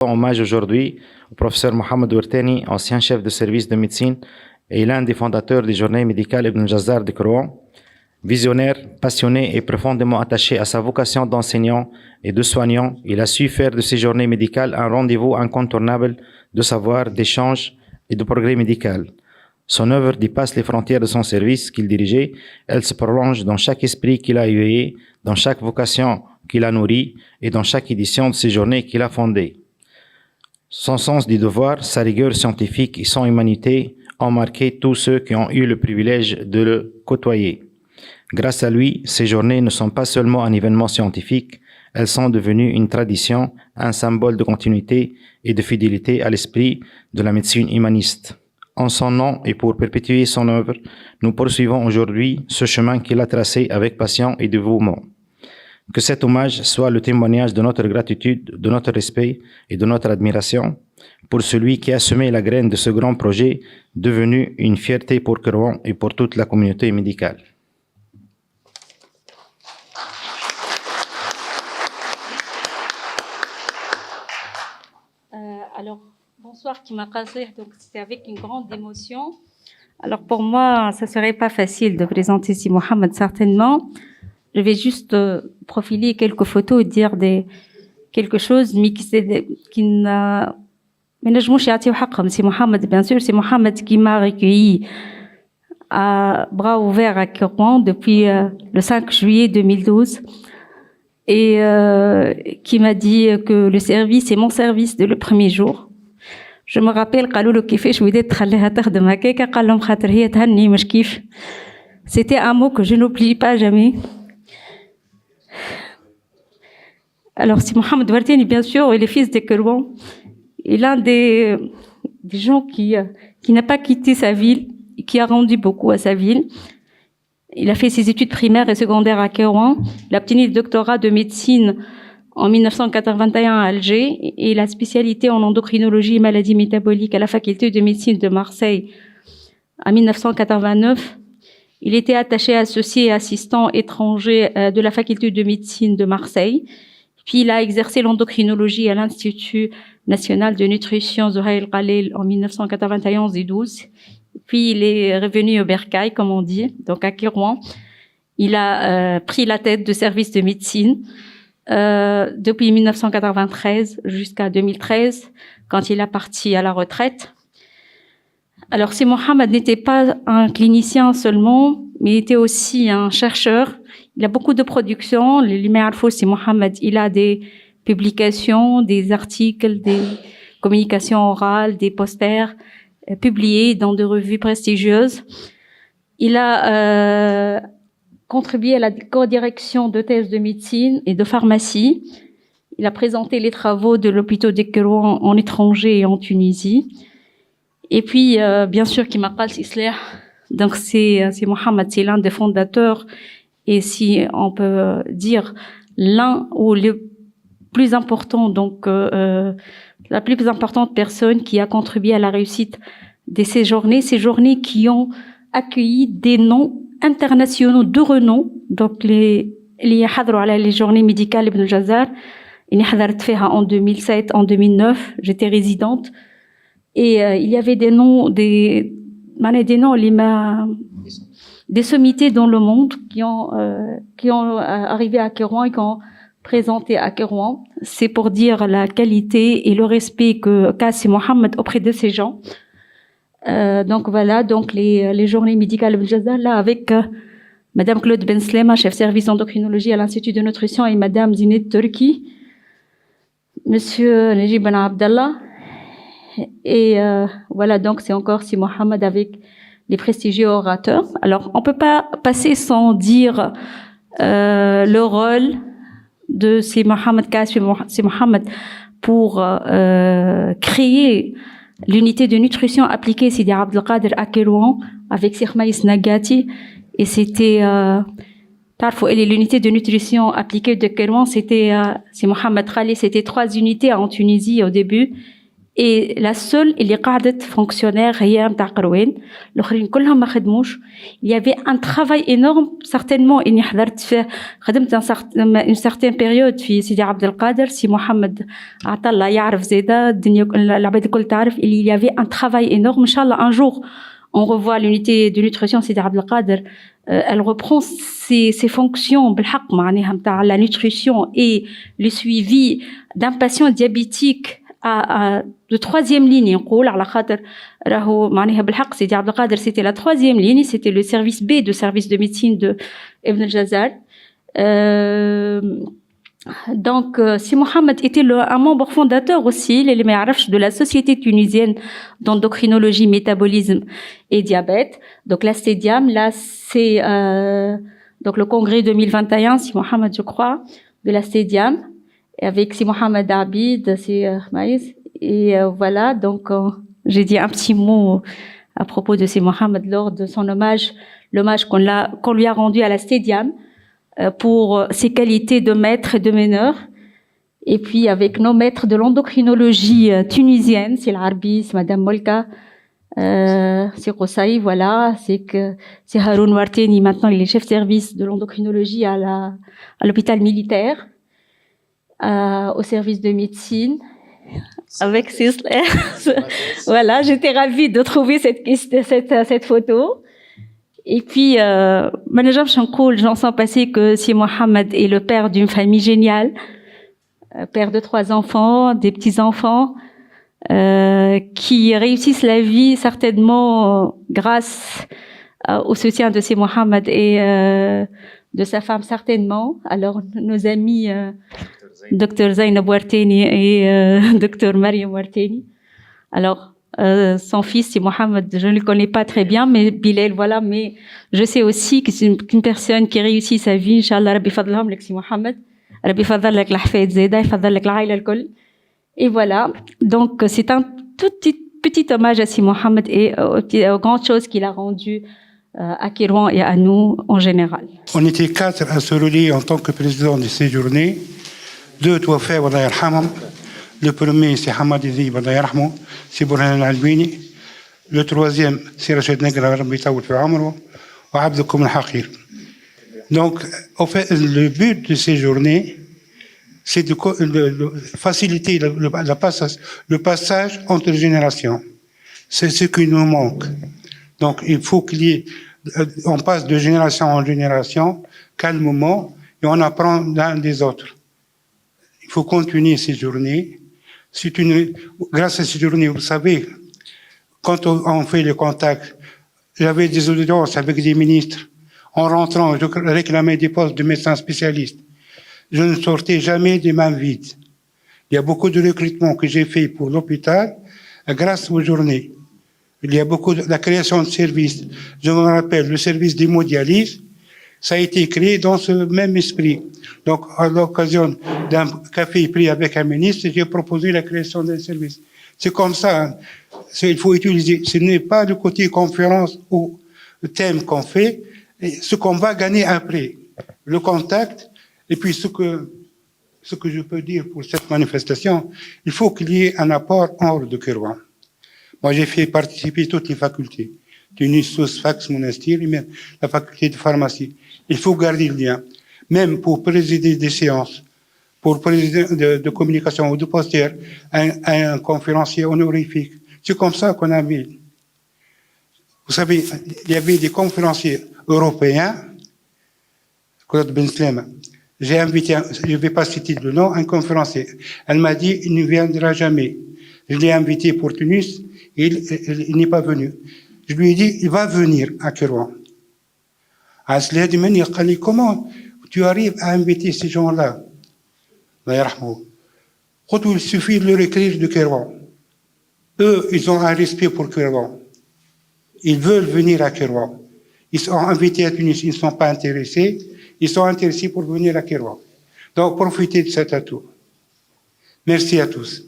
Hommage aujourd'hui au professeur Mohamed Ouerteni, ancien chef de service de médecine et l'un des fondateurs des journées médicales Ibn Jazar de Krouan. Visionnaire, passionné et profondément attaché à sa vocation d'enseignant et de soignant, il a su faire de ces journées médicales un rendez-vous incontournable de savoir, d'échange et de progrès médical. Son œuvre dépasse les frontières de son service qu'il dirigeait. Elle se prolonge dans chaque esprit qu'il a éveillé, dans chaque vocation qu'il a nourrie et dans chaque édition de ces journées qu'il a fondées. Son sens du devoir, sa rigueur scientifique et son humanité ont marqué tous ceux qui ont eu le privilège de le côtoyer. Grâce à lui, ces journées ne sont pas seulement un événement scientifique, elles sont devenues une tradition, un symbole de continuité et de fidélité à l'esprit de la médecine humaniste. En son nom et pour perpétuer son œuvre, nous poursuivons aujourd'hui ce chemin qu'il a tracé avec passion et dévouement. Que cet hommage soit le témoignage de notre gratitude, de notre respect et de notre admiration pour celui qui a semé la graine de ce grand projet devenu une fierté pour Krouan et pour toute la communauté médicale. Alors, bonsoir Kima Qasih, donc c'est avec une grande émotion. Alors pour moi, ça serait pas facile de présenter Si Mohamed certainement. Je vais juste profiler quelques photos et dire quelque chose, mais qui n'a... Mais je Si Mohamed, bien sûr, c'est Mohamed qui m'a recueilli à bras ouverts à Krouan depuis le 5 juillet 2012 et qui m'a dit que le service est mon service dès le premier jour. Je me rappelle قالوا له كيفاش وليت تخليها تخدم هكاك قال لهم خاطر هي تهني مش كيف. C'était un mot que je n'oublie pas jamais. Alors, si Mohamed Ouerteni, bien sûr, il est fils de Krouan. Il est l'un des gens qui n'a pas quitté sa ville et qui a rendu beaucoup à sa ville. Il a fait ses études primaires et secondaires à Krouan. Il a obtenu le doctorat de médecine en 1981 à Alger et la spécialité en endocrinologie et maladies métaboliques à la faculté de médecine de Marseille en 1989. Il était attaché associé et assistant étranger de la faculté de médecine de Marseille. Puis il a exercé l'endocrinologie à l'Institut national de nutrition Zohaïl Khalil en 1991 et 12. Puis il est revenu au Bercail, comme on dit, donc à Krouan. Il a pris la tête du service de médecine depuis 1993 jusqu'à 2013, quand il est parti à la retraite. Alors, si Mohamed n'était pas un clinicien seulement, mais il était aussi un chercheur. Il a beaucoup de productions. Les Liméalfo, si Mohamed, il a des publications, des articles, des communications orales, des posters publiés dans des revues prestigieuses. Il a contribué à la co-direction de thèses de médecine et de pharmacie. Il a présenté les travaux de l'hôpital de Krouan en étranger et en Tunisie. Et puis, bien sûr, Kima Qasih Islah, donc c'est Mohamed, c'est l'un des fondateurs et si on peut dire l'un ou le plus important, donc la plus importante personne qui a contribué à la réussite de ces journées qui ont accueilli des noms internationaux de renom, donc les journées médicales Ibn Jazar, en 2007, en 2009, j'étais résidente. Et il y avait des noms, des sommités dans le monde qui ont arrivé à Krouan et qui ont présenté à Krouan. C'est pour dire la qualité et le respect qu'a Si Mohamed auprès de ces gens. Donc voilà, donc les journées médicales Ibn Jazar là avec Madame Claude Ben Slema, chef service endocrinologie à l'Institut de nutrition, et Madame Zined Turki, Monsieur Najib Ben Abdallah. Et voilà, donc c'est encore Si Mohamed avec les prestigieux orateurs. Alors, on peut pas passer sans dire le rôle de Si Mohamed pour créer l'unité de nutrition appliquée Sidi Abdelkader à Krouan avec Cheikh Maïs Nagati. Et c'était l'unité de nutrition appliquée de Krouan, c'était Si Mohamed Khalil, c'était 3 unités en Tunisie au début. et la seule اللي قعدت fonctionnaire هي متاع قروان الاخرين كلهم ما خدموش. Il y avait un travail énorme certainement اني حضرت فيه خدمت une certaine période في سيدي عبد القادر سي محمد عطله يعرف زيدا الدنيا العباد الكل تعرف. Il y avait un travail énorme ان شاء الله un jour on revoit l'unité de nutrition سيدي عبد القادر. Elle reprend ses fonctions بالحق معناها متاع la nutrition et le suivi d'un patient diabétique de troisième ligne نقول على خاطر راهو معناها بالحق سيدي عبد القادر c'était la troisième ligne, c'était le service B de service de médecine de Ibn al-Jazar. Donc si Mohamed était un membre fondateur aussi اللي ما يعرفش de la société tunisienne d'endocrinologie, métabolisme et diabète. Donc la STEDIAM, là c'est donc le congrès 2021 si Mohamed je crois de la STEDIAM avec si Mohamed Abid, c'est Maïs et voilà donc j'ai dit un petit mot à propos de si Mohamed lors de son hommage, l'hommage qu'on lui a rendu à la STEDIAM pour ses qualités de maître et de meneur. Et puis avec nos maîtres de l'endocrinologie tunisienne, c'est l'Arbi, c'est Madame Molka, c'est Rosaï, voilà, c'est Haroun Warteni, maintenant il est chef service de l'endocrinologie à l'hôpital militaire, au service de médecine, avec ses voilà, j'étais ravie de trouver cette photo. Et puis, j'en sens passer que si Mohamed est le père d'une famille géniale, père de 3 enfants, des petits-enfants, qui réussissent la vie certainement grâce au soutien de si Mohamed et de sa femme certainement. Alors, nos amis Dr Zainab Warteni et Dr Mariam Warteni. Alors, son fils, c'est Mohamed, je ne le connais pas très bien, mais Bilal, voilà, mais je sais aussi que c'est une personne qui réussit sa vie, Inch'Allah, Rabbi Fadlham, lek si Mohamed, Rabbi Fadl lek l'Ahfad Zeda, Fadl lek l'Aïla al-Kol. Et voilà, donc c'est un tout petit hommage à si Mohamed et aux grandes choses qu'il a rendues à Kérouan et à nous en général. On était 4 à se relier en tant que président de ces journées. 2 توفى والله يرحمهم. Le premier, c'est Hamad Izi, c'est Bourhan al-Albini. Le troisième, c'est Rachid Negra, et Abdelkoum al-Haqir. Donc, en fait, le but de ces journées, c'est de faciliter le passage entre générations. C'est ce qui nous manque. Donc, il faut on passe de génération en génération, calmement, et on apprend l'un des autres. Il faut continuer ces journées. Grâce à ces journées, vous savez, quand on fait le contact, j'avais des audiences avec des ministres. En rentrant, je réclamais des postes de médecins spécialistes. Je ne sortais jamais des mains vides. Il y a beaucoup de recrutements que j'ai fait pour l'hôpital grâce aux journées. Il y a beaucoup de la création de services. Je me rappelle, le service d'hémodialyse, ça a été créé dans ce même esprit. Donc, à l'occasion d'un café pris avec un ministre, j'ai proposé la création d'un service. C'est comme ça. Hein. Il faut utiliser. Ce n'est pas le côté conférence ou le thème qu'on fait, ce qu'on va gagner après. Le contact. Et puis, ce que je peux dire pour cette manifestation, il faut qu'il y ait un apport hors de Kérouan. Moi, j'ai fait participer toutes les facultés. Tunis, Sousse, Fax, Monastir, et même la faculté de pharmacie. Il faut garder le lien. Même pour présider des séances, pour présider de communication ou de poster, un conférencier honorifique. C'est comme ça qu'on a mis. Vous savez, il y avait des conférenciers européens, Claude Ben Slema. J'ai invité, je ne vais pas citer le nom, un conférencier. Elle m'a dit, il ne viendra jamais. Je l'ai invité pour Tunis, et il n'est pas venu. Je lui ai dit, il va venir à Kérouan. Asli a dit, comment tu arrives à inviter ces gens-là? Il suffit de leur écrire de Kérouan. Eux, ils ont un respect pour Kérouan. Ils veulent venir à Kérouan. Ils sont invités à Tunis, ils ne sont pas intéressés. Ils sont intéressés pour venir à Kérouan. Donc, profitez de cet atout. Merci à tous.